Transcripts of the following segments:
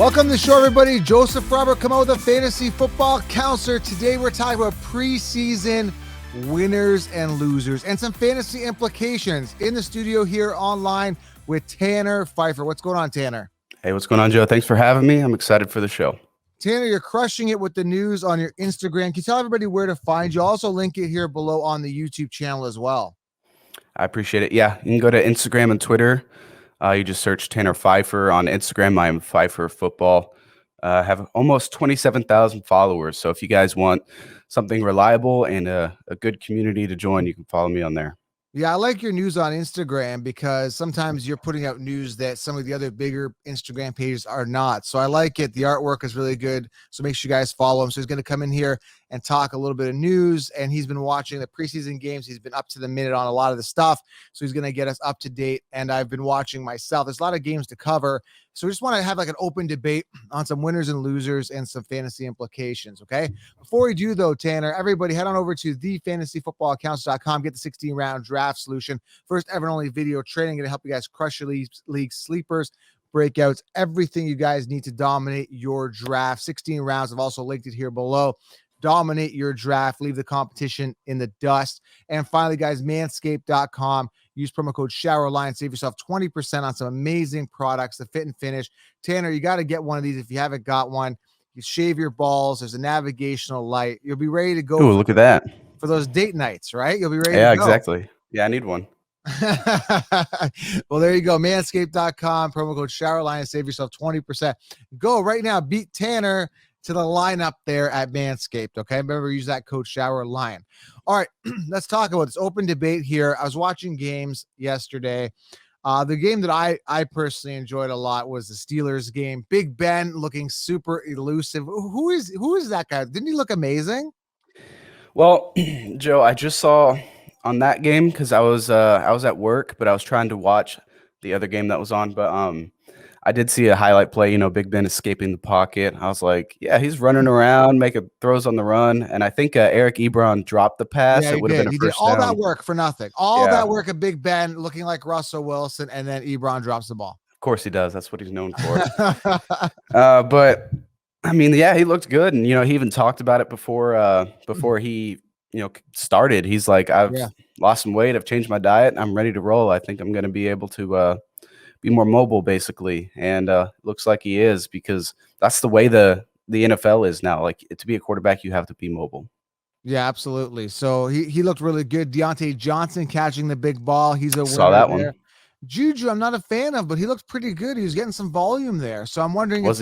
Welcome to the show, everybody. Joseph Robert Camo, the fantasy football counselor. Today we're talking about preseason winners and losers and some fantasy implications. In the studio here online with Tanner Pfeiffer. What's going on, Tanner? Hey, what's going on, Joe? Thanks for having me. I'm excited for the show. Tanner, you're crushing it with the news on your Instagram. Can you tell everybody where to find you? I'll also link it here below on the YouTube channel as well. I appreciate it. Yeah, you can go to Instagram and Twitter. You just search Tanner Pfeiffer on Instagram. I am Pfeiffer Football. Have almost 27,000 followers. So if you guys want something reliable and a good community to join, you can follow me on there. Yeah, I like your news on Instagram because sometimes you're putting out news that some of the other bigger Instagram pages are not. So I like it. The artwork is really good. So make sure you guys follow him. So he's going to come in here and talk a little bit of news. And he's been watching the preseason games. He's been up to the minute on a lot of the stuff. So he's going to get us up to date. And I've been watching myself. There's a lot of games to cover. So we just want to have like an open debate on some winners and losers and some fantasy implications. Okay. Before we do though, Tanner, everybody head on over to thefantasyfootballaccounts.com. Get the 16-round draft solution. First ever and only video training. Going to help you guys crush your league sleepers, breakouts, everything you guys need to dominate your draft. 16 rounds. I've also linked it here below. Dominate your draft. Leave the competition in the dust. And finally, guys, manscaped.com. Use promo code SHOWERLINE. Save yourself 20% on some amazing products, the fit and finish. Tanner, you got to get one of these if you haven't got one. You shave your balls. There's a navigational light. You'll be ready to go. Ooh, look at that. For those date nights, right? You'll be ready to go. Yeah, exactly. Yeah, I need one. Well, there you go. Manscaped.com. Promo code SHOWERLINE. Save yourself 20%. Go right now. Beat Tanner to the lineup there at Manscaped. Okay. Remember, use that code SHOWERLINE. All right. Let's talk about this open debate here. I was watching games yesterday. The game that I personally enjoyed a lot was the Steelers game. Big Ben looking super elusive. Who is that guy? Didn't he look amazing? Well, Joe, I just saw on that game because I was at work, but I was trying to watch the other game that was on. But I did see a highlight play, Big Ben escaping the pocket. I was like, yeah, he's running around, making throws on the run. And I think Eric Ebron dropped the pass. Yeah, it would have been a he first did all down. that work for nothing. All that work of Big Ben looking like Russell Wilson, and then Ebron drops the ball. Of course he does. That's what he's known for. But I mean, yeah, he looked good. And, he even talked about it before he, started. He's like, I've lost some weight. I've changed my diet. I'm ready to roll. I think I'm going to be able to be more mobile, basically. And looks like he is, because that's the way the NFL is now. Like, to be a quarterback, you have to be mobile. Yeah, absolutely. So he looked really good. Deontay Johnson catching the big ball. He's a winner. Saw that there. one. Juju, I'm not a fan of, but he looked pretty good. He was getting some volume there. So I'm wondering if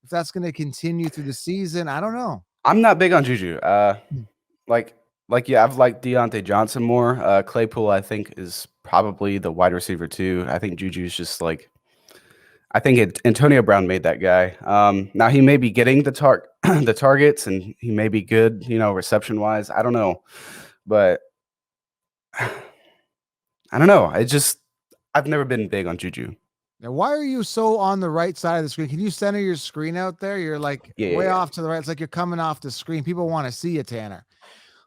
that's going to continue through the season. I don't know. I'm not big on Juju. I've liked Deontay Johnson more. Claypool, I think, is probably the wide receiver too. I think Juju's just like, I think Antonio Brown made that guy. Now he may be getting the targets, and he may be good, reception wise. I don't know, but I don't know. I've never been big on Juju. Now, why are you so on the right side of the screen? Can you center your screen out there? You're like way off to the right. It's like you're coming off the screen. People want to see you, Tanner.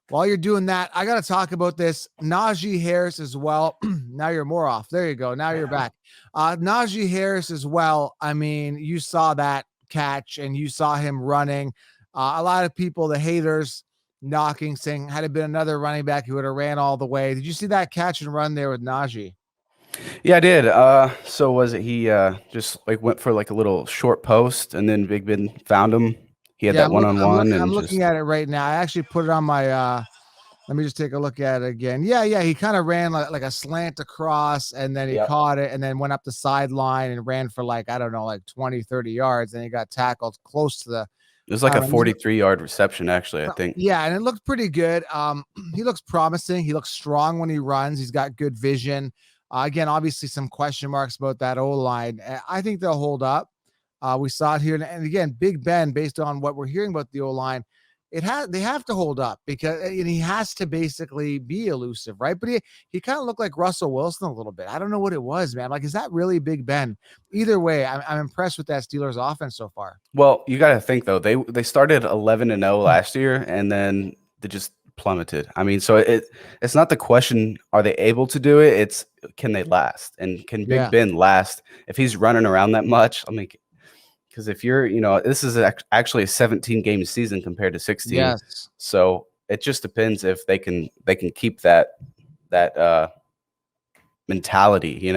While you're doing that, I got to talk about this. Najee Harris as well. Now you're more off. There you go. Now you're back. Najee Harris as well. I mean, you saw that catch and you saw him running. A lot of people, the haters, knocking, saying, had it been another running back, he would have ran all the way. Did you see that catch and run there with Najee? Yeah, I did. So was it he just went for a little short post, and then Big Ben found him? He had that one-on-one. I'm looking at it right now. I actually put it on my let me just take a look at it again. Yeah. He kind of ran like a slant across, and then he caught it and then went up the sideline and ran for 20, 30 yards. And he got tackled close to the. It was like a 43-yard reception, actually, I think. Yeah, and it looked pretty good. He looks promising. He looks strong when he runs. He's got good vision. Again, obviously some question marks about that O-line. I think they'll hold up. We saw it here. And again, Big Ben, based on what we're hearing about the O-line, they have to hold up because he has to basically be elusive, right? But he kind of looked like Russell Wilson a little bit. I don't know what it was, man. Like, is that really Big Ben? Either way, I'm impressed with that Steelers offense so far. Well, you got to think, though, they started 11-0 last year, and then they just plummeted. I mean, so it's not the question, are they able to do it? It's, can they last? And can Big Ben last if he's running around that much? I mean, Because if you're, this is actually a 17-game season compared to 16. Yes. So it just depends if they can keep that mentality,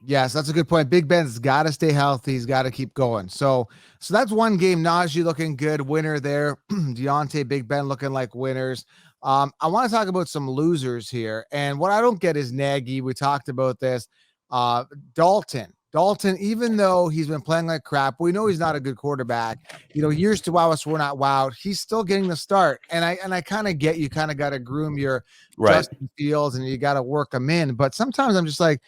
Yes, that's a good point. Big Ben's got to stay healthy. He's got to keep going. So that's one game. Najee looking good, winner there. Deontay, Big Ben looking like winners. I want to talk about some losers here. And what I don't get is Nagy. We talked about this. Dalton, even though he's been playing like crap, we know he's not a good quarterback. Years to wow us, we're not wowed. He's still getting the start. And I kind of get you kind of got to groom your Justin Fields and you got to work them in. But sometimes I'm just like,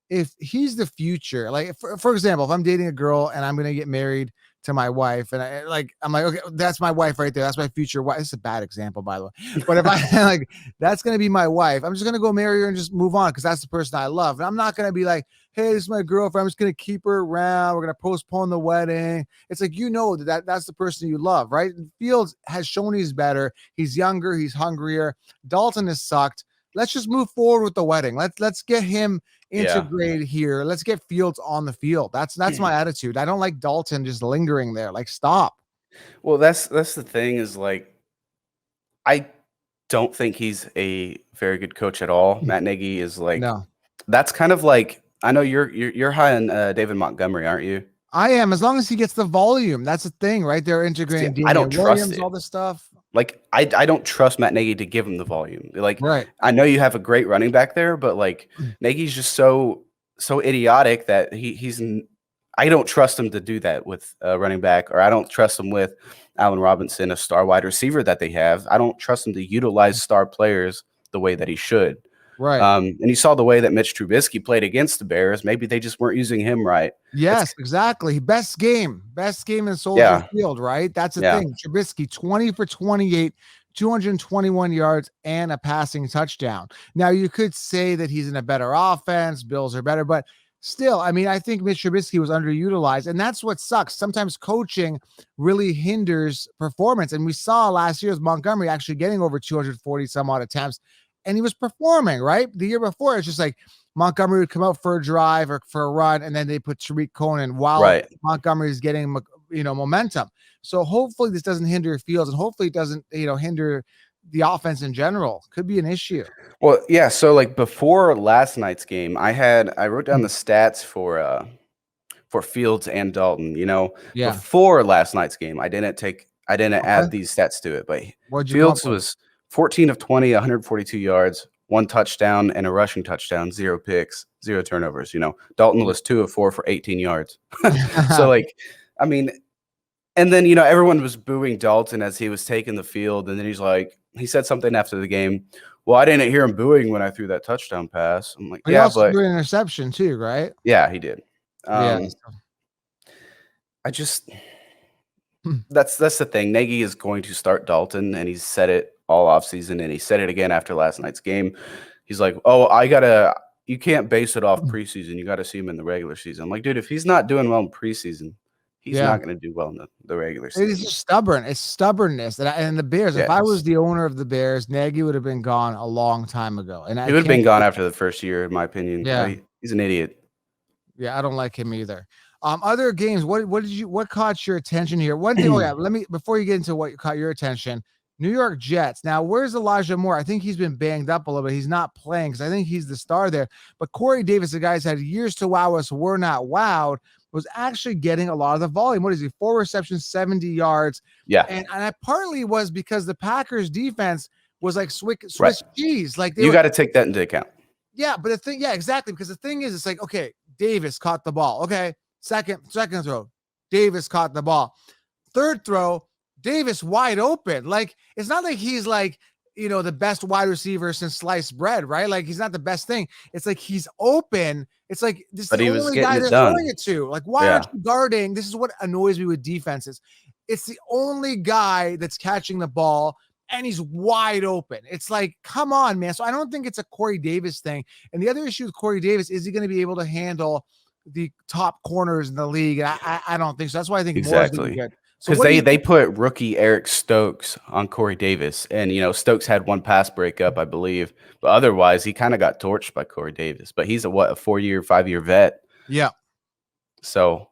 if he's the future, like for example, if I'm dating a girl and I'm going to get married to my wife and I'm like, okay, that's my wife right there. That's my future wife. It's a bad example, by the way. But if I like, that's going to be my wife. I'm just going to go marry her and just move on because that's the person I love. And I'm not going to be like, hey, this is my girlfriend. I'm just going to keep her around. We're going to postpone the wedding. It's like, that's the person you love, right? And Fields has shown he's better. He's younger. He's hungrier. Dalton has sucked. Let's just move forward with the wedding. Let's get him integrated here. Let's get Fields on the field. That's my attitude. I don't like Dalton just lingering there. Like, stop. Well, that's the thing is like, I don't think he's a very good coach at all. Matt Nagy is like, no. That's kind of like, I know you're high on David Montgomery, aren't you? I am, as long as he gets the volume. That's the thing, right? They're integrating. I don't trust all this stuff. Like, I don't trust Matt Nagy to give him the volume. Like, right. I know you have a great running back there, but like Nagy's just so idiotic that he's I don't trust him to do that with a running back, or I don't trust him with Allen Robinson, a star wide receiver that they have. I don't trust him to utilize star players the way that he should. Right. And you saw the way that Mitch Trubisky played against the Bears. Maybe they just weren't using him right. Yes, exactly. Best game in Soldier Field, right? That's the thing. Trubisky, 20 for 28, 221 yards and a passing touchdown. Now, you could say that he's in a better offense. Bills are better, but still, I mean, I think Mitch Trubisky was underutilized, and that's what sucks. Sometimes coaching really hinders performance, and we saw last year's Montgomery actually getting over 240 some odd attempts, and he was performing, right? The year before, it's just like Montgomery would come out for a drive or for a run, and then they put Tariq Cohen while Montgomery is getting, momentum. So hopefully this doesn't hinder Fields, and hopefully it doesn't, hinder the offense in general. Could be an issue. Well, yeah. So like before last night's game, I wrote down the stats for Fields and Dalton. Before last night's game, I didn't add these stats to it, but Fields was 14 of 20, 142 yards, 1 touchdown and a rushing touchdown, 0 picks, 0 turnovers. Dalton was 2 of 4 for 18 yards. So like, I mean, and then, everyone was booing Dalton as he was taking the field. And then he said something after the game. Well, I didn't hear him booing when I threw that touchdown pass. I'm like, he also threw an interception too, right? Yeah, he did. I just, that's the thing. Nagy is going to start Dalton, and he's said it all offseason, and he said it again after last night's game. He's like, you can't base it off preseason. You got to see him in the regular season. I'm like, dude, if he's not doing well in preseason, he's not going to do well in the regular season. It's just stubborn. It's stubbornness. And the Bears, if I was the owner of the Bears, Nagy would have been gone a long time ago. And he would have been gone after the first year, in my opinion. Yeah. He's an idiot. Yeah, I don't like him either. Other games, what caught your attention here? One thing, before you get into what caught your attention, New York Jets. Now, where's Elijah Moore? I think he's been banged up a little bit. He's not playing because I think he's the star there. But Corey Davis, the guy's had years to wow us, we're not wowed, was actually getting a lot of the volume. What is he? 4 receptions, 70 yards. Yeah. And I partly was because the Packers defense was like Swiss cheese. Like you got to take that into account. Yeah, but exactly. Because the thing is, it's like, okay, Davis caught the ball. Okay. Second throw, Davis caught the ball. Third throw, Davis wide open. Like, it's not like he's like, the best wide receiver since sliced bread, right? Like, he's not the best thing. It's like he's open. It's like this is the only guy they're throwing it to. Like, why aren't you guarding? This is what annoys me with defenses. It's the only guy that's catching the ball, and he's wide open. It's like, come on, man. So I don't think it's a Corey Davis thing. And the other issue with Corey Davis, is he going to be able to handle the top corners in the league? I don't think so. That's why I think exactly. Good. Because they put rookie Eric Stokes on Corey Davis, and Stokes had 1 pass breakup, I believe, but otherwise he kind of got torched by Corey Davis. But he's a 4-year, 5-year vet. Yeah. So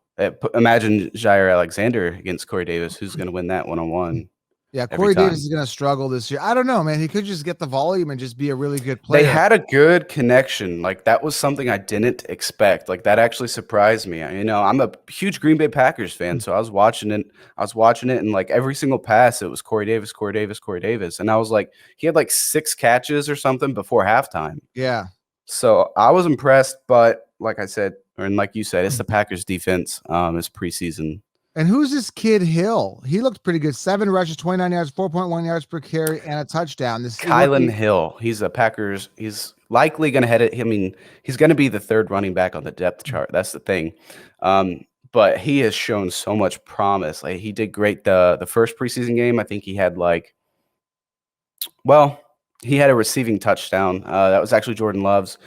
Imagine Jair Alexander against Corey Davis. Who's going to win that one-on-one? Yeah, Every Corey time. Davis is going to struggle this year. I don't know, man. He could just get the volume and just be a really good They player. had a good connection. Like, that was something I didn't expect. Like, that actually surprised me. You know, I'm a huge Green Bay Packers fan, so I was watching it, and like every single pass, it was Corey Davis, Corey Davis, Corey Davis. And I was like, he had like 6 catches or something before halftime. Yeah. So I was impressed, but like I said, and like you said, it's the Packers defense. It's preseason. And who's this kid Hill? He looked pretty good. 7 rushes, 29 yards, 4.1 yards per carry, and a touchdown. This Kylan Hill. He's a Packers. He's likely going to head it. I mean, he's going to be the 3rd running back on the depth chart. That's the thing. But he has shown so much promise. Like, he did great the first preseason game. I think he had he had a receiving touchdown. That was actually Jordan Love's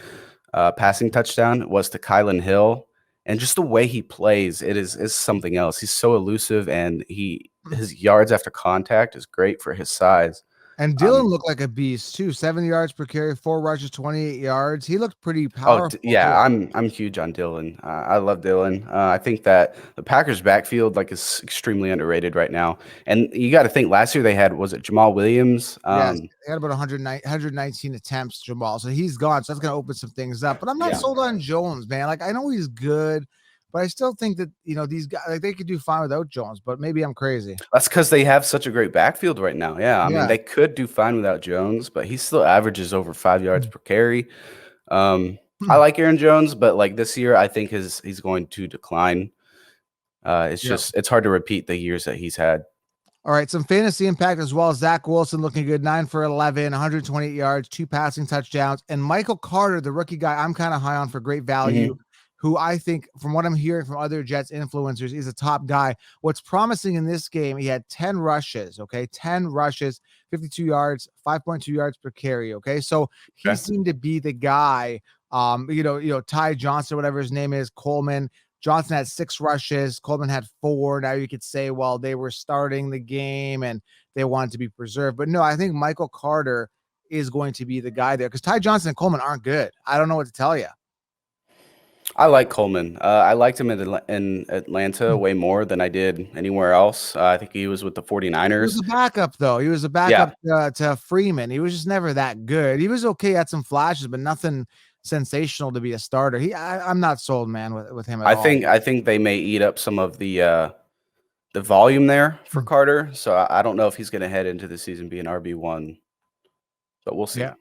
passing touchdown. It was to Kylan Hill. And just the way he plays, it is something else. He's so elusive, and his yards after contact is great for his size. And Dillon looked like a beast too. 7 yards per carry, 4 rushes, 28 yards. He looked pretty powerful. Yeah, I'm huge on Dillon. I love Dillon. I think that the Packers backfield is extremely underrated right now. And you got to think, last year they had, was it Jamal Williams? Yes, they had about 119 attempts, Jamal. So he's gone. So that's going to open some things up. But I'm not sold on Jones, man. Like, I know he's good, but I still think that, you know, these guys, like, they could do fine without Jones, but maybe I'm crazy. That's because they have such a great backfield right now. Yeah, I mean, they could do fine without Jones, but he still averages over 5 yards per carry. I like Aaron Jones, but like this year, I think he's going to decline. It's hard to repeat the years that he's had. All right, some fantasy impact as well. Zach Wilson looking good, 9 for 11, 128 yards, 2 passing touchdowns. And Michael Carter, the rookie guy I'm kind of high on for great value, who I think, from what I'm hearing from other Jets influencers, is a top guy. What's promising in this game, he had 10 rushes, 10 rushes, 52 yards, 5.2 yards per carry, So he seemed to be the guy, Ty Johnson, whatever his name is, Coleman. Johnson had 6 rushes. Coleman had 4. Now you could say, well, they were starting the game and they wanted to be preserved. But no, I think Michael Carter is going to be the guy there because Ty Johnson and Coleman aren't good. I don't know what to tell you. I like Coleman. I liked him in Atlanta way more than I did anywhere else. I think he was with the 49ers. He was a backup, though. He was a backup to Freeman. He was just never that good. He was okay at some flashes, but nothing sensational to be a starter. I'm not sold, man, with him at all. I think they may eat up some of the volume there for Carter. So I don't know if he's going to head into the season being RB1, but we'll see. Yeah.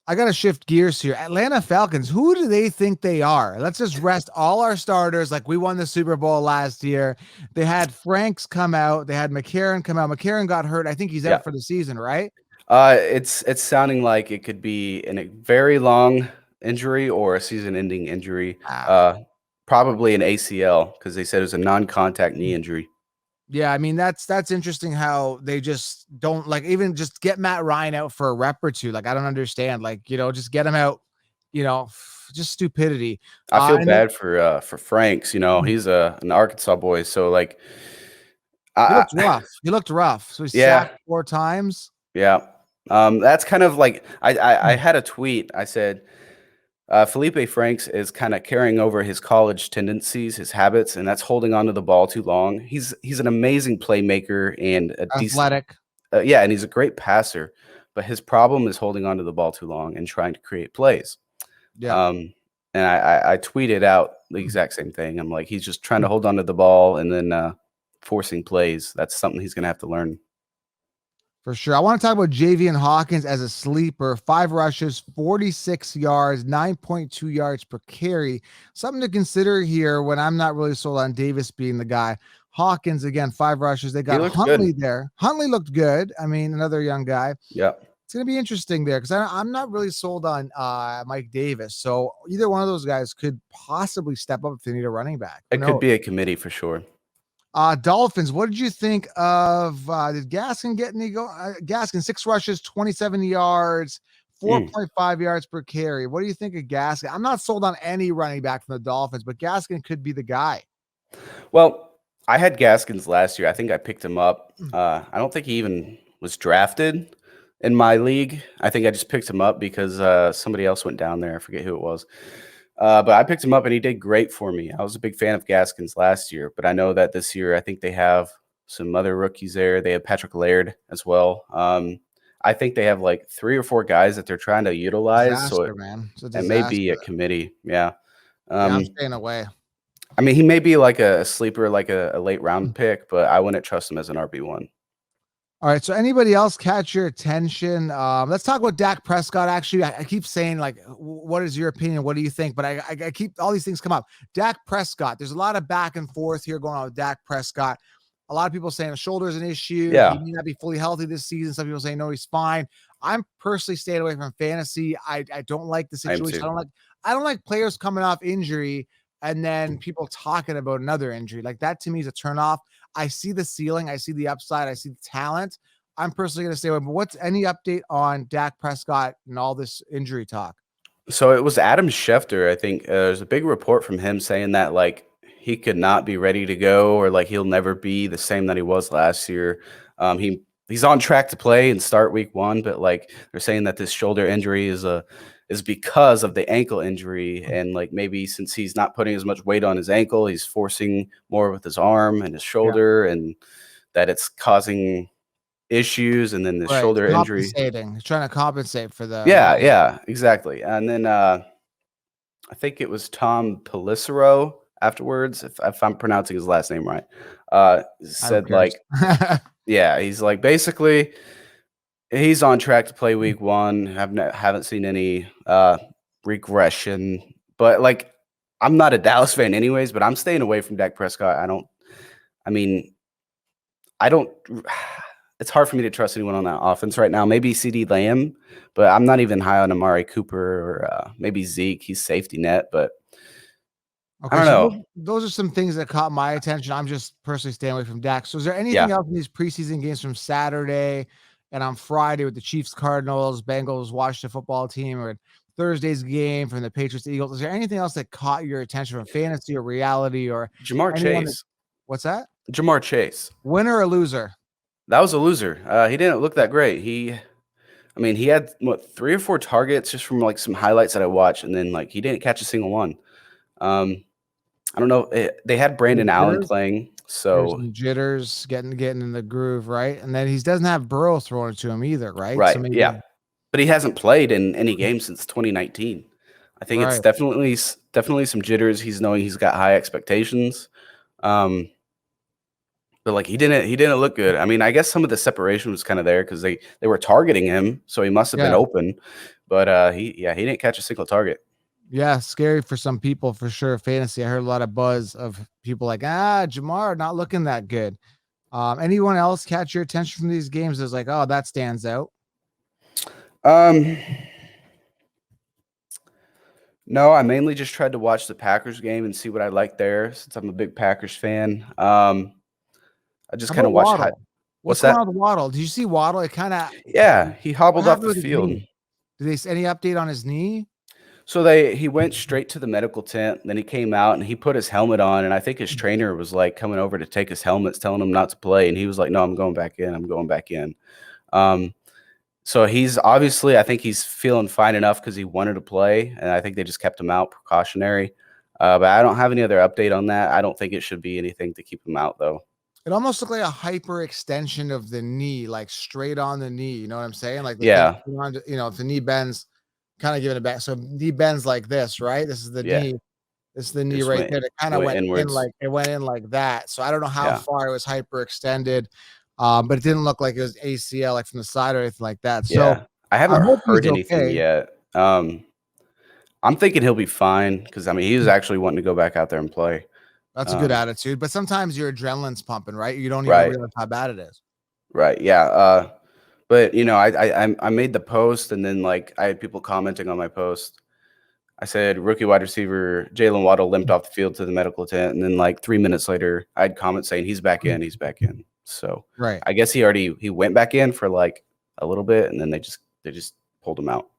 I got to shift gears here. Atlanta Falcons, who do they think they are? Let's just rest all our starters like we won the Super Bowl last year. They had Franks come out. They had McCarron come out. McCarron got hurt. I think he's out for the season, right? It's sounding like it could be in a very long injury or a season-ending injury. Probably an ACL because they said it was a non-contact knee injury. Yeah, I mean, that's interesting how they just don't even just get Matt Ryan out for a rep or two. Like, I don't understand. Like, just get him out, just stupidity. I feel bad for Franks. He's an Arkansas boy. So like, he looked rough. He looked rough. So he sacked 4 times. Yeah. That's kind of like, I had a tweet. I said, Felipe Franks is kind of carrying over his college tendencies, his habits, and that's holding on to the ball too long. He's an amazing playmaker and athletic. And he's a great passer, but his problem is holding on to the ball too long and trying to create plays. Yeah. And I tweeted out the exact same thing. I'm like, he's just trying to hold on to the ball and then forcing plays. That's something he's going to have to learn. For sure. I want to talk about Javian Hawkins as a sleeper. 5 rushes, 46 yards, 9.2 yards per carry. Something to consider here when I'm not really sold on Davis being the guy. Hawkins, again, 5 rushes. They got Huntley there. Huntley looked good. I mean, another young guy. Yeah. It's going to be interesting there because I'm not really sold on Mike Davis. So either one of those guys could possibly step up if they need a running back. It could be a committee for sure. Dolphins, what did you think of did Gaskin get any go? Gaskin, 6 rushes, 27 yards, 4.5 yards per carry. What do you think of Gaskin? I'm not sold on any running back from the Dolphins, but Gaskin could be the guy. Well, I had Gaskins last year. I think I picked him up. I don't think he even was drafted in my league. I think I just picked him up because somebody else went down there. I forget who it was. But I picked him up, and he did great for me. I was a big fan of Gaskins last year, but I know that this year I think they have some other rookies there. They have Patrick Laird as well. I think they have like 3 or 4 guys that they're trying to utilize. Disaster, man. It's a it may disaster. be a committee. Yeah. Yeah, I'm staying away. I mean, he may be like a sleeper, like a late round pick, but I wouldn't trust him as an RB1. All right. So anybody else catch your attention? Let's talk about Dak Prescott. Actually, I keep saying, like, what is your opinion? What do you think? But I keep all these things come up. Dak Prescott. There's a lot of back and forth here going on with Dak Prescott. A lot of people saying the shoulder is an issue. Yeah. He may not be fully healthy this season. Some people say no, he's fine. I'm personally staying away from fantasy. I don't like the situation. I don't like players coming off injury and then people talking about another injury. Like, that to me is a turnoff. I see the ceiling. I see the upside. I see the talent. I'm personally going to stay away. But what's any update on Dak Prescott and all this injury talk? So it was Adam Schefter. I think there's a big report from him saying that, like, he could not be ready to go, or like he'll never be the same that he was last year. He's on track to play and start week 1, but like they're saying that this shoulder injury is because of the ankle injury, and like maybe since he's not putting as much weight on his ankle, he's forcing more with his arm and his shoulder, and that it's causing issues. And then the shoulder injury, he's trying to compensate for the yeah, exactly. And then I think it was Tom Pelissero afterwards, if I'm pronouncing his last name right, said like, yeah, he's like, basically he's on track to play week 1. Haven't seen any regression, but like, I'm not a Dallas fan anyways, but I'm staying away from Dak Prescott. It's hard for me to trust anyone on that offense right now. Maybe CD Lamb, but I'm not even high on Amari Cooper or maybe Zeke. He's safety net, but okay, I don't know. Those are some things that caught my attention. I'm just personally staying away from Dak. So is there anything else in these preseason games from Saturday and on Friday with the Chiefs, Cardinals, Bengals, Washington football team, or Thursday's game from the Patriots, Eagles? Is there anything else that caught your attention from fantasy or reality or Jamar Chase? What's that? Jamar Chase. Winner or loser? That was a loser. He didn't look that great. He had 3 or 4 targets just from like some highlights that I watched, and then like he didn't catch a single one. I don't know. They had Brandon Allen playing, so jitters, getting in the groove, right? And then he doesn't have Burrow throwing to him either, right? Right. So yeah, but he hasn't played in any game since 2019. I think it's definitely some jitters. He's knowing he's got high expectations, but like he didn't look good. I mean, I guess some of the separation was kind of there because they were targeting him, so he must have been open. But he didn't catch a single target. Yeah, scary for some people for sure. Fantasy. I heard a lot of buzz of people like, Jamar not looking that good. Anyone else catch your attention from these games? Is like, oh, that stands out. No, I mainly just tried to watch the Packers game and see what I like there, since I'm a big Packers fan. I just kind of watched. What's going on with Waddle? Did you see Waddle? It kind of he hobbled off the field. Did they say any update on his knee? So he went straight to the medical tent. Then he came out and he put his helmet on, and I think his trainer was like coming over to take his helmets, telling him not to play, and he was like, "No, I'm going back in. I'm going back in." So he's obviously, I think he's feeling fine enough because he wanted to play, and I think they just kept him out precautionary. But I don't have any other update on that. I don't think it should be anything to keep him out, though. It almost looked like a hyper extension of the knee, like straight on the knee. You know what I'm saying? Like, if the knee bends, kind of giving it back. So knee bends like this, right? This is the knee. This is the knee right there. It kind of went inwards. It went in like that. So I don't know how far it was hyper extended, but it didn't look like it was ACL, like from the side or anything like that. So I haven't heard anything yet. I'm thinking he'll be fine because he was actually wanting to go back out there and play. That's a good attitude, but sometimes your adrenaline's pumping, right? You don't even realize how bad it is. Right. Yeah. But I made the post, and then like I had people commenting on my post. I said rookie wide receiver Jalen Waddle limped off the field to the medical tent, and then like 3 minutes later, I had comments saying he's back in. So I guess he went back in for like a little bit, and then they just pulled him out.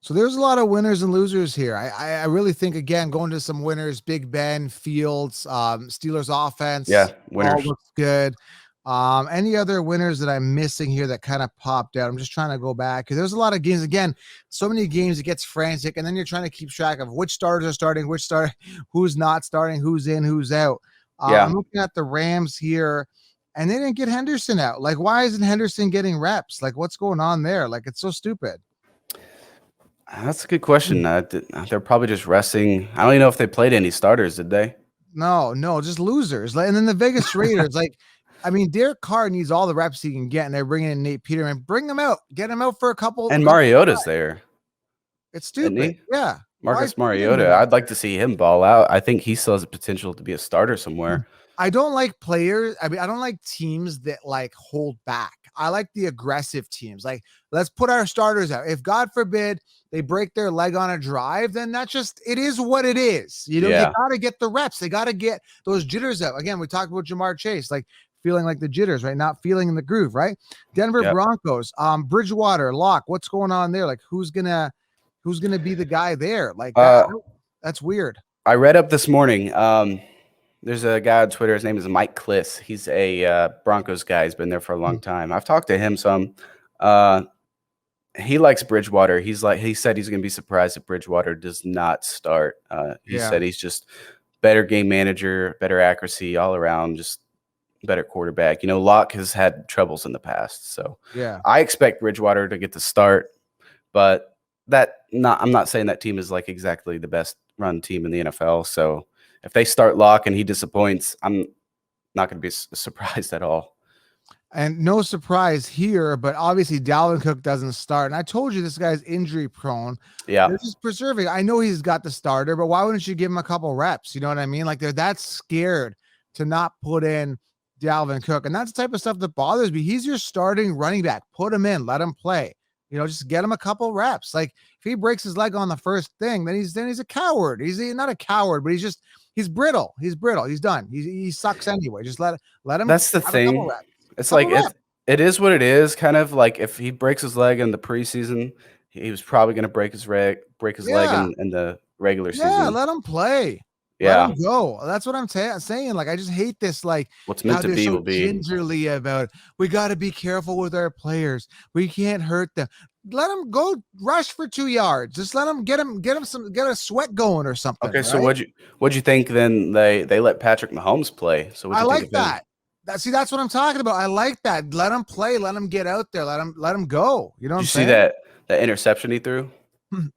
So there's a lot of winners and losers here. I really think, again, going to some winners, Big Ben, Fields, Steelers offense. Yeah, winners. All looks good. Any other winners that I'm missing here that kind of popped out? I'm just trying to go back because there's a lot of games. Again, so many games it gets frantic, and then you're trying to keep track of which starters are starting, who's not starting, who's in, who's out. I'm looking at the Rams here, and they didn't get Henderson out. Like, why isn't Henderson getting reps? Like, what's going on there? Like, it's so stupid. That's a good question. They're probably just resting. I don't even know if they played any starters, did they? No, just losers. And then the Vegas Raiders, like, I mean, Derek Carr needs all the reps he can get, and they're bringing in Nate Peterman. Bring him out. Get him out for a couple. And Mariota's there. It's stupid. Yeah. Marcus Mariota. I'd like to see him ball out. I think he still has the potential to be a starter somewhere. I don't like players. I mean, I don't like teams that like hold back. I like the aggressive teams. Like, let's put our starters out. If God forbid they break their leg on a drive, then that's just, it is what it is. You know, you got to get the reps. They got to get those jitters out. Again, we talked about Jamar Chase, like feeling like the jitters, right? Not feeling in the groove, right? Denver Broncos, Bridgewater, Locke. What's going on there? Like, who's gonna be the guy there? Like, that's weird. I read up this morning. There's a guy on Twitter. His name is Mike Kliss. He's a Broncos guy. He's been there for a long time. I've talked to him some. He likes Bridgewater. He said he's going to be surprised if Bridgewater does not start. He said he's just better game manager, better accuracy all around, just better quarterback. You know, Locke has had troubles in the past. So I expect Bridgewater to get the start, but I'm not saying that team is like exactly the best run team in the NFL. So if they start Locke and he disappoints, I'm not going to be surprised at all. And no surprise here, but obviously Dalvin Cook doesn't start. And I told you this guy's injury prone. Yeah. They're just preserving. I know he's got the starter, but why wouldn't you give him a couple reps? You know what I mean? Like, they're that scared to not put in Dalvin Cook. And that's the type of stuff that bothers me. He's your starting running back. Put him in, let him play. You know, just get him a couple reps. Like, if he breaks his leg on the first thing, then he's a coward. He's not a coward, but he's brittle. He's brittle. He's done. He sucks anyway. Just let him. That's the thing. It's like it is what it is. Kind of like if he breaks his leg in the preseason, he was probably going to break his leg in the regular season. Yeah, let him play. Yeah, let him go. That's what I'm saying. Like, I just hate this. Like, what's meant to be will be. Gingerly about it. We got to be careful with our players. We can't hurt them. Let them go rush for 2 yards. Just let them get a sweat going or something. Okay, so what'd you think then? They let Patrick Mahomes play. So I like that. That's what I'm talking about. I like that. Let him play. Let him get out there. Let him go. You know what I'm saying? Did you see that interception he threw?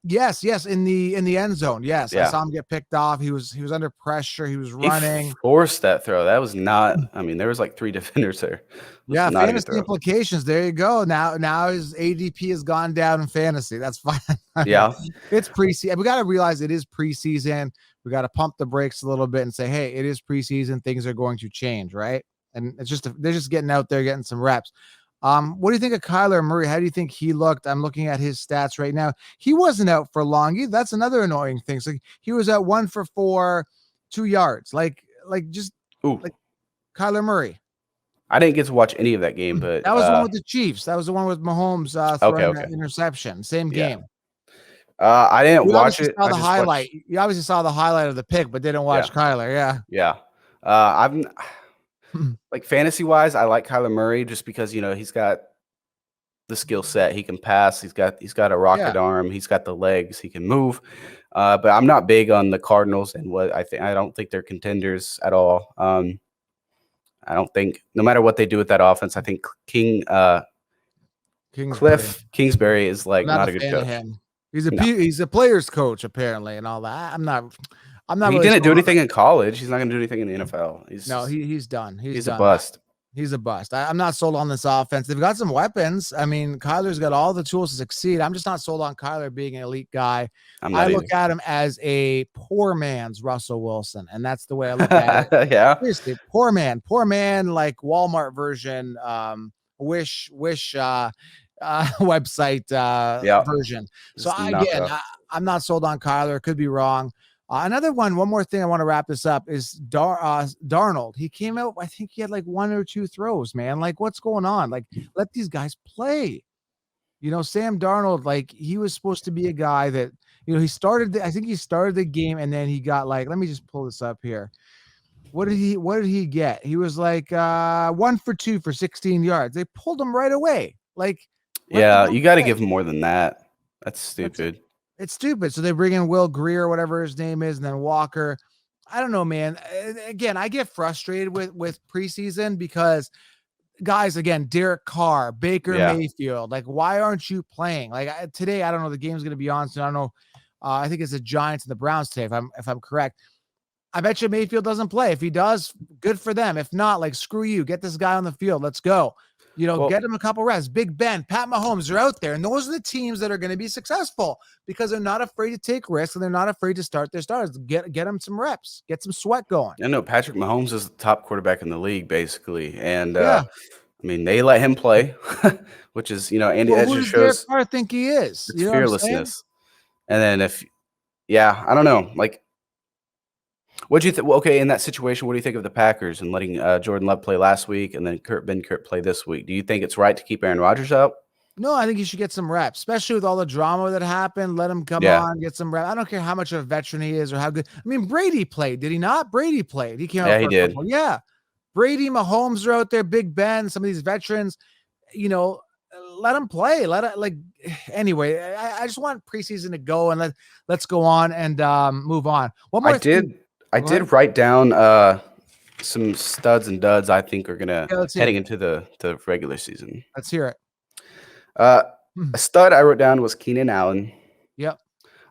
Yes, in the end zone. Yes, I saw him get picked off. He was under pressure. He was running. He forced that throw. That was not. I mean, there was like 3 defenders there. Yeah, fantasy implications. There you go. Now his ADP has gone down in fantasy. That's fine. Yeah, it's preseason. We got to realize it is preseason. We got to pump the brakes a little bit and say, hey, it is preseason. Things are going to change, right? And they're just getting out there, getting some reps. What do you think of Kyler Murray? How do you think he looked? I'm looking at his stats right now. He wasn't out for long. That's another annoying thing. So he was at 1 for 4, 2 yards. Like Kyler Murray. I didn't get to watch any of that game, but that was the one with the Chiefs. That was the one with Mahomes throwing that interception. Same game. I didn't watch it. Saw the highlight. You obviously saw the highlight of the pick, but didn't watch Kyler. Yeah. I'm like fantasy wise, I like Kyler Murray just because he's got the skill set. He can pass. He's got a rocket arm. He's got the legs. He can move. But I'm not big on the Cardinals and what I don't think they're contenders at all. I don't think no matter what they do with that offense, I think Cliff Kingsbury is like not a good coach. He's a player's coach apparently and all that. I'm not. He really didn't do anything in college. He's not going to do anything in the NFL. He's done. He's done. A bust. He's a bust. I'm not sold on this offense. They've got some weapons. I mean, Kyler's got all the tools to succeed. I'm just not sold on Kyler being an elite guy. I look at him as a poor man's Russell Wilson, and that's the way I look at it. Yeah. Seriously, poor man, like Walmart version, Wish website version. So again, I'm not sold on Kyler. Could be wrong. One more thing I want to wrap this up is Darnold. He came out, I think he had like 1 or 2 throws, man. Like, what's going on? Like, let these guys play. Sam Darnold, like, he was supposed to be a guy that, he started the game and then he got like, let me just pull this up here. What did he get? He was like 1 for 2 for 16 yards. They pulled him right away. Like, yeah, you got to give him more than that. That's stupid. It's stupid. So they bring in Will Greer, whatever his name is, and then Walker. I don't know, man. Again, I get frustrated with preseason because guys, again, Derek Carr, Baker Mayfield, like, why aren't you playing? Like today, I don't know. The game's going to be on, so I don't know. I think it's the Giants and the Browns today, if I'm correct. I bet you Mayfield doesn't play. If he does, good for them. If not, like, screw you. Get this guy on the field. Let's go. Get him a couple reps. Big Ben, Pat Mahomes are out there. And those are the teams that are going to be successful because they're not afraid to take risks and they're not afraid to start their starters. Get them some reps. Get some sweat going. I know Patrick Mahomes is the top quarterback in the league, basically. And, I mean, they let him play, which is, Andy, that just shows. I think he is. It's fearlessness. And then I don't know. Like, what do you think? Okay, in that situation, what do you think of the Packers and letting Jordan Love play last week and then Ben Kurt play this week? Do you think it's right to keep Aaron Rodgers out? No, I think he should get some reps, especially with all the drama that happened. Let him come on, get some reps. I don't care how much of a veteran he is or how good. I mean, Brady played, did he not? Brady played. He came out. Yeah, he did. Yeah, Brady, Mahomes are out there. Big Ben, some of these veterans. Let him play. Anyway. I just want preseason to go and let's go on and move on. One more. I did write down some studs and duds I think are gonna heading into the regular season. Let's hear it. A stud I wrote down was Keenan Allen. Yep.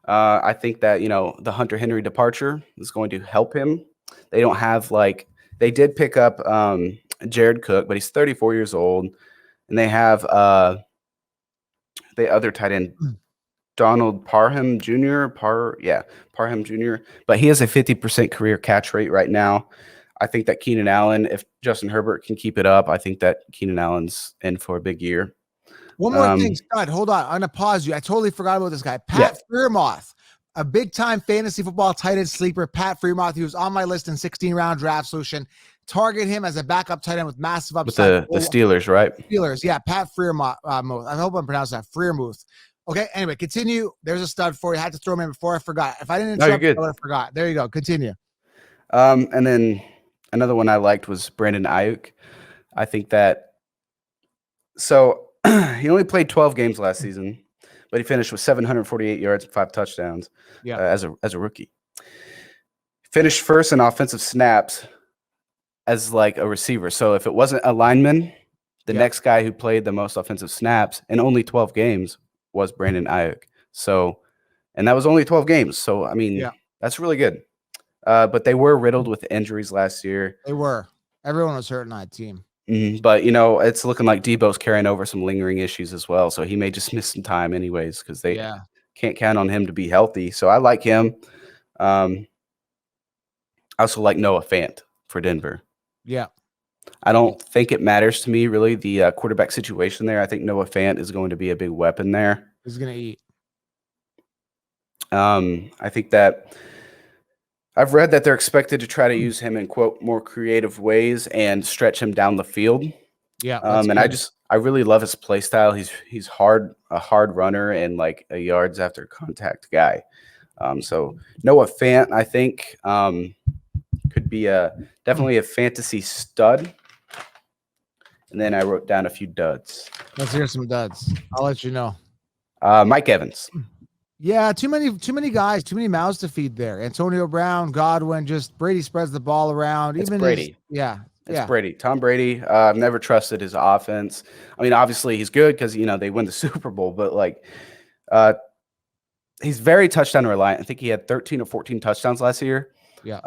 I think that the Hunter Henry departure is going to help him. They don't have they did pick up Jared Cook, but he's 34 years old, and they have the other tight end. Donald Parham Jr. Parham Jr. But he has a 50% career catch rate right now. I think that Keenan Allen, if Justin Herbert can keep it up, I think that Keenan Allen's in for a big year. One more thing, Scott. Hold on. I'm going to pause you. I totally forgot about this guy. Pat Freiermuth, a big-time fantasy football tight end sleeper. Pat Freiermuth, he was on my list in 16-round draft solution. Target him as a backup tight end with massive upside. With the Steelers, right? Steelers, yeah. Pat Freiermuth. I hope I'm pronouncing that. Freiermuth. Okay, anyway, continue. There's a stud for you. I had to throw him in before I forgot. If I didn't interrupt, I would have forgot. There you go. Continue. And then another one I liked was Brandon Ayuk. I think that he only played 12 games last season, but he finished with 748 yards and 5 touchdowns as a rookie. Finished first in offensive snaps as a receiver. So if it wasn't a lineman, the next guy who played the most offensive snaps in only 12 games was Brandon Ayuk. So, and that was only 12 games. So, I mean, that's really good. But they were riddled with injuries last year. They were. Everyone was hurt on that team. But, it's looking like Debo's carrying over some lingering issues as well. So he may just miss some time anyways because they can't count on him to be healthy. So I like him. I also like Noah Fant for Denver. Yeah. I don't think it matters to me, really, the quarterback situation there. I think Noah Fant is going to be a big weapon there. He's going to eat. I think that I've read that they're expected to try to use him in, quote, more creative ways and stretch him down the field. Yeah. And I really love his play style. He's a hard runner and a yards after contact guy. So Noah Fant, I think, could be definitely a fantasy stud. And then I wrote down a few duds. Let's hear some duds. I'll let you know. Mike Evans. Yeah, too many guys, too many mouths to feed there. Antonio Brown, Godwin, just Brady spreads the ball around. It's Brady. It's Brady. Tom Brady. I've never trusted his offense. I mean, obviously he's good because they win the Super Bowl, but he's very touchdown reliant. I think he had 13 or 14 touchdowns last year. Yeah.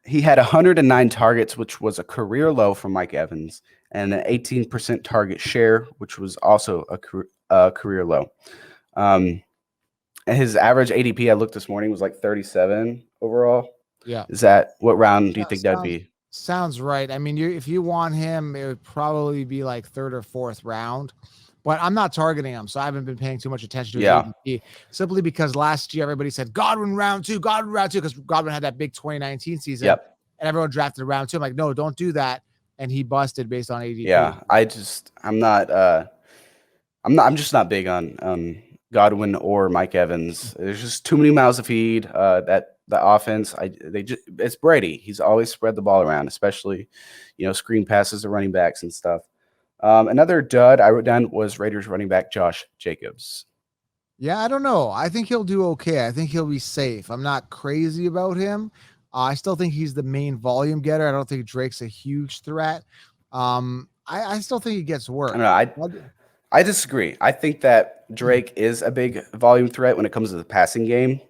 He had 109 targets, which was a career low for Mike Evans, and an 18% target share, which was also a career low. And his average ADP I looked this morning was 37 overall. Yeah. Is that what round do you think that'd be? Sounds right. I mean, if you want him, it would probably be 3rd or 4th round. But I'm not targeting him, so I haven't been paying too much attention to his ADP, simply because last year everybody said Godwin round two, because Godwin had that big 2019 season, and everyone drafted round 2. I'm like, no, don't do that, and he busted based on ADP. Yeah, I'm just not big on Godwin or Mike Evans. There's just too many mouths to feed. That the offense, it's Brady. He's always spread the ball around, especially, screen passes to running backs and stuff. Another dud I wrote down was Raiders running back Josh Jacobs. Yeah, I don't know. I think he'll do okay. I think he'll be safe. I'm not crazy about him. I still think he's the main volume getter. I don't think Drake's a huge threat. I still think he gets work. I disagree. I think that Drake is a big volume threat when it comes to the passing game.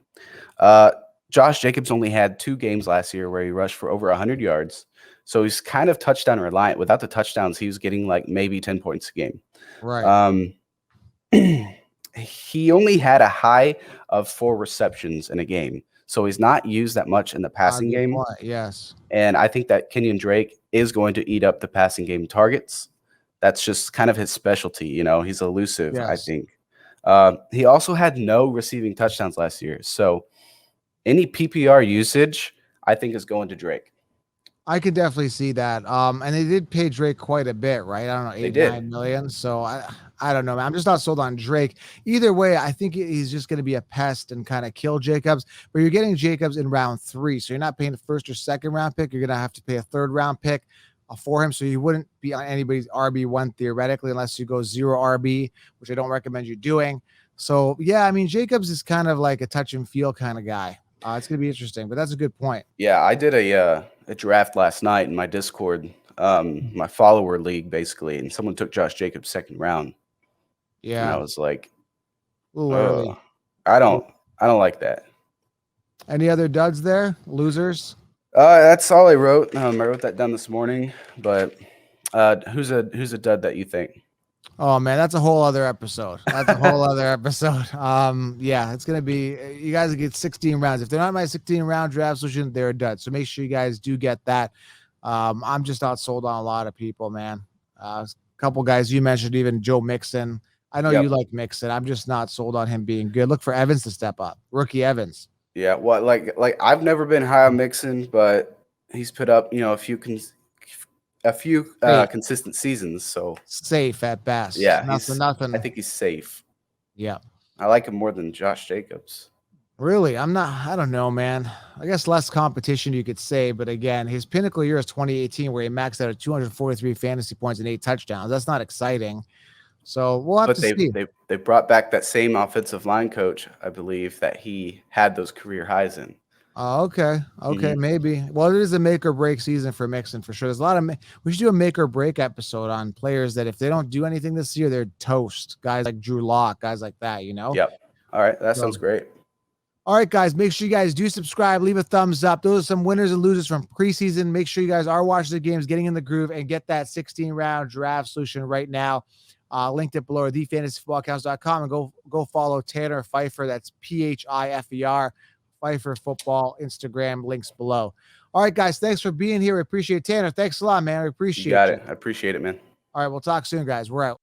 Josh Jacobs only had 2 games last year where he rushed for over 100 yards. So he's kind of touchdown reliant. Without the touchdowns, he was getting like maybe 10 points a game. Right. He only had a high of 4 receptions in a game. So he's not used that much in the passing game. Yes. And I think that Kenyon Drake is going to eat up the passing game targets. That's just kind of his specialty. He's elusive, yes. I think. He also had no receiving touchdowns last year. So any PPR usage, I think, is going to Drake. I could definitely see that. And they did pay Drake quite a bit, right? I don't know, 8-9 million. So I don't know, man. I'm just not sold on Drake. Either way, I think he's just going to be a pest and kind of kill Jacobs. But you're getting Jacobs in round 3, so you're not paying the 1st or 2nd round pick. You're going to have to pay a 3rd round pick for him. So you wouldn't be on anybody's RB1 theoretically, unless you go 0 RB, which I don't recommend you doing. So yeah, I mean, Jacobs is kind of like a touch and feel kind of guy. It's going to be interesting, but that's a good point. Yeah, I did a draft last night in my Discord, my follower league, basically, and someone took Josh Jacobs 2nd round. Yeah, and I was like, a little early. I don't like that. Any other duds there? Losers? That's all I wrote. I wrote that down this morning. But who's a dud that you think? Oh man, that's a whole other episode. Yeah, it's gonna be, you guys get 16 rounds. If they're not my 16 round draft solution, they're a dud. So make sure you guys do get that. I'm just not sold on a lot of people, man. A couple guys you mentioned, even Joe Mixon. I know you like Mixon. I'm just not sold on him being good. Look for Evans to step up. Rookie Evans. Yeah, well, like I've never been high on Mixon, but he's put up, a few consistent seasons, so safe at best. Yeah, nothing. I think he's safe. Yeah, I like him more than Josh Jacobs. Really, I don't know, man. I guess less competition, you could say, but again, his pinnacle year is 2018, where he maxed out at 243 fantasy points and 8 touchdowns. That's not exciting. So we'll have to see. They brought back that same offensive line coach, I believe, that he had those career highs in. Oh, okay. Maybe. Well, it is a make or break season for Mixon for sure. There's a lot of we should do a make or break episode on players that if they don't do anything this year, they're toast. Guys like Drew Lock, guys like that, Yep. All right, that sounds great. All right, guys, make sure you guys do subscribe, leave a thumbs up. Those are some winners and losers from preseason. Make sure you guys are watching the games, getting in the groove, and get that 16-round draft solution right now. Linked it below, thefantasyfootballcast.com, and go follow Tanner Pfeiffer. That's Pfeiffer, Pfeiffer Football, Instagram, links below. All right, guys, thanks for being here. We appreciate it. Tanner, thanks a lot, man. We appreciate it. You got it. I appreciate it, man. All right, we'll talk soon, guys. We're out.